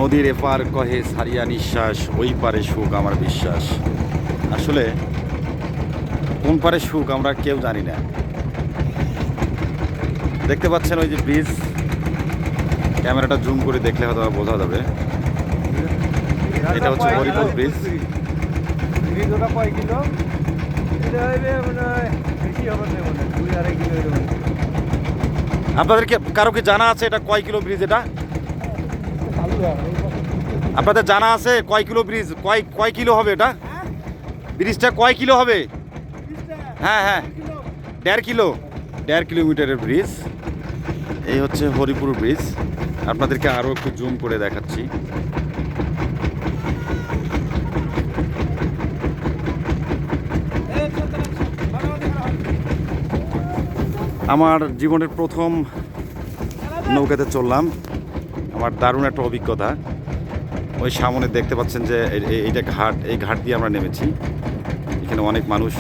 নদীর এপার কহে সারিয়া নিঃশ্বাস, ওই পারে সুখ আমার বিশ্বাস। আসলে কোন পারে সুখ আমরা কেউ জানি না। দেখতে পাচ্ছেন ওই যে ব্রিজ, ক্যামেরাটা জুম করে দেখলে হয়তো বোঝা যাবে। এটা হচ্ছে হরিপুর ব্রিজ। আপনাদেরকে কারো কি জানা আছে এটা কয় কিলো ব্রিজ? এটা আপনাদের জানা আছে কয় কিলো ব্রিজ? কয় কিলো হবে এটা? ব্রিজটা কয় কিলো হবে? হ্যাঁ হ্যাঁ, 1.5 কিলোমিটারের ব্রিজ। এই হচ্ছে হরিপুর ব্রিজ। আপনাদেরকে আরও একটু জুম করে দেখাচ্ছি। আমার জীবনের প্রথম নৌকাতে চললাম, আমার দারুণ একটা অভিজ্ঞতা। ওই সামনে দেখতে পাচ্ছেন যে এইটা ঘাট, এই ঘাট দিয়ে আমরা নেমেছি। এখানে অনেক মানুষ।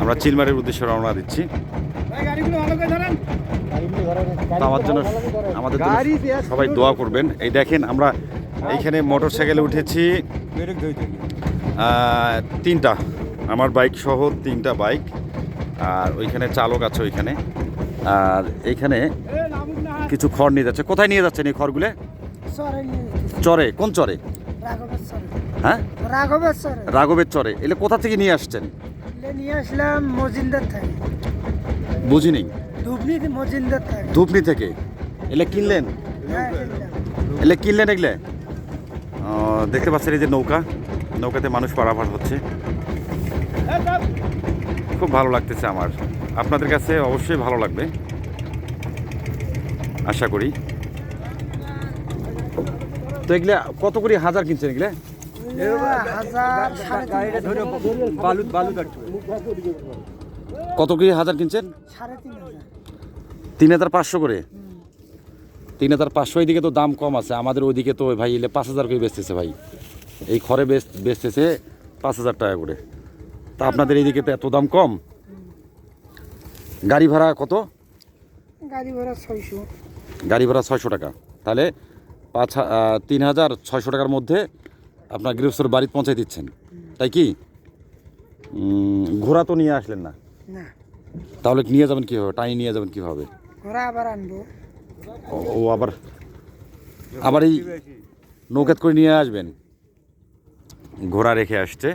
আমরা চিলমারির উদ্দেশ্যে রওনা দিচ্ছি। আমার জন্য, আমাদের জন্য সবাই দোয়া করবেন। এই দেখেন আমরা এইখানে মোটর সাইকেলে উঠেছি 3টা, আমার বাইক সহ 3টা বাইক। আর ওইখানে চালক আছে ওইখানে। আর এইখানে কিছু খড় নিয়ে যাচ্ছে। কোথায় নিয়ে যাচ্ছেন এই খড়গুলো? চরে। কোন চরে? হ্যাঁ, রাঘবের চরে। এলে কোথা থেকে নিয়ে আসছেন? নিয়ে আসলাম মজিন্দার থেকে। বুঝিনি। ধুপনি থেকে এলে কিনলেন? এলে কিনলেন এগুলো? দেখতে পাচ্ছেন এই যে নৌকা, নৌকাতে মানুষ পারাপার হচ্ছে। খুব ভালো লাগতেছে আমার। আপনাদের কাছে অবশ্যই ভালো লাগবে আশা করি। তো এগুলো কত করে হাজার কিনছেন? এগুলো কত করে হাজার কিনছেন? 3,500 করে। 3,500। এইদিকে তো দাম কম আছে, আমাদের ওইদিকে তো ভাই এলে 5,000 করে বেচতেছে ভাই। এই খড়ে বেচতেছে 5,000 টাকা করে। তা আপনাদের এইদিকে তো এত দাম কম। গাড়ি ভাড়া কত? গাড়ি ভাড়া 600। গাড়ি ভাড়া 600 টাকা। তাহলে 3,600 টাকার মধ্যে আপনার গৃহস্থর বাড়িতে পৌঁছাই দিচ্ছেন, তাই কি? ঘোড়া তো নিয়ে আসলেন না? না। তাহলে নিয়ে যাবেন কীভাবে? টাইম নিয়ে যাবেন কীভাবে? ঘোড়া আবার আনবো। ও আবার এই নৌকাত করে নিয়ে আসবেন? ঘোড়া রেখে আসছে,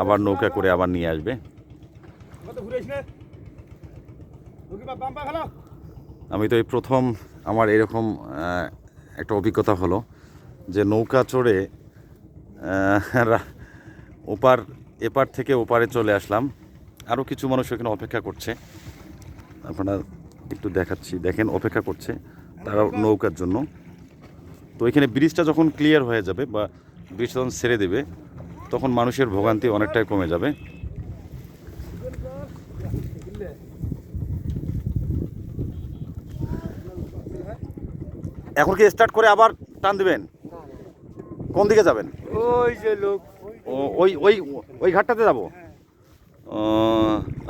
আবার নৌকা করে আবার নিয়ে আসবে। আমি তো এই প্রথম আমার এরকম একটা অভিজ্ঞতা হলো যে নৌকা চড়ে এপার থেকে ওপারে চলে আসলাম। আরও কিছু মানুষ এখানে অপেক্ষা করছে, আপনারা একটু দেখাচ্ছি। দেখেন অপেক্ষা করছে তারা নৌকার জন্য। তো এখানে ব্রিজটা যখন ক্লিয়ার হয়ে যাবে বা ব্রিজটা যখন ছেড়ে দেবে, তখন মানুষের ভোগান্তি অনেকটাই কমে যাবে। এখন কি স্টার্ট করে আবার টান দিবেন? কোন দিকে যাবেন? ওই যে লোক, ওই ওই ওই ঘাটটাতে যাবো।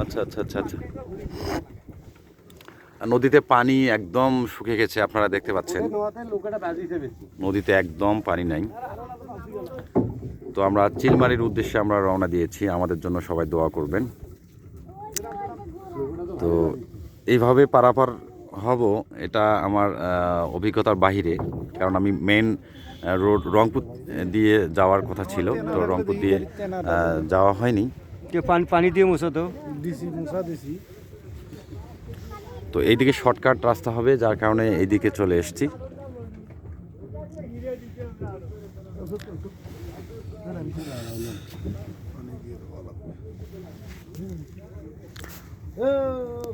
আচ্ছা আচ্ছা আচ্ছা আচ্ছা। নদীতে পানি একদম শুকিয়ে গেছে, আপনারা দেখতে পাচ্ছেন। নদীতে একদম পানি নাই। তো আমরা চিলমারির উদ্দেশ্যে আমরা রওনা দিয়েছি। আমাদের জন্য সবাই দোয়া করবেন। তো এইভাবে পারাপার হব, এটা আমার অভিজ্ঞতার বাহিরে। কারণ আমি মেন রোড রংপুর দিয়ে যাওয়ার কথা ছিল, তো রংপুর দিয়ে যাওয়া হয়নি। পানি দিয়ে মোছা তো তো এইদিকে শর্টকাট রাস্তা হবে, যার কারণে এইদিকে চলে এসেছি।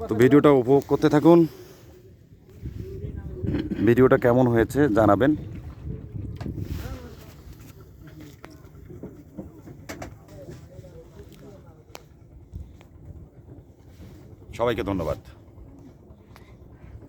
তো ভিডিওটা উপভোগ করতে থাকুন। ভিডিওটা কেমন হয়েছে জানাবেন। সবাইকে ধন্যবাদ।